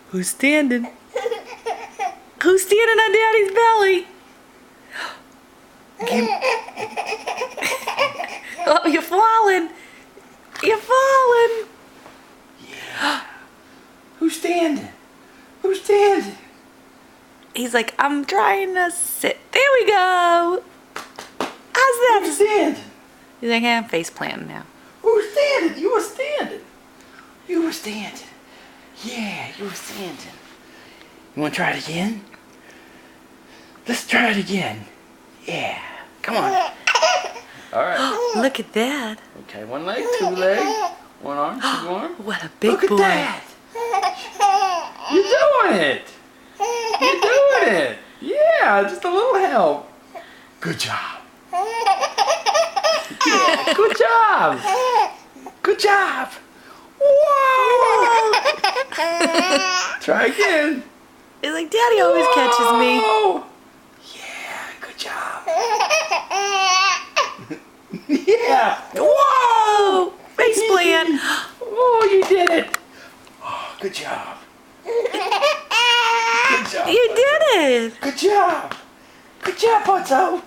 Who's standing? Who's standing on Daddy's belly? Oh, you're falling. You're falling. Yeah. Who's standing? Who's standing? He's like, I'm trying to sit. There we go. How's that? Who's standing? He's like, I'm face planting now. Who's standing? You were standing. You were standing. Yeah, you were standing. You want to try it again? Let's try it again. Yeah. Come on. All right. Look at that. Okay, one leg, two leg, one arm, two arm. What a big Look boy. at that. You're doing it. You're doing it. Yeah, just a little help. Good job. Yeah, good job. Good job. Whoa. Try again. He's like, Daddy always catches me. Whoa. Yeah, good job. Yeah. Whoa! Face plant. Oh, you did it. Oh, good job. Good job. You did it. Good job. Good job, Otto.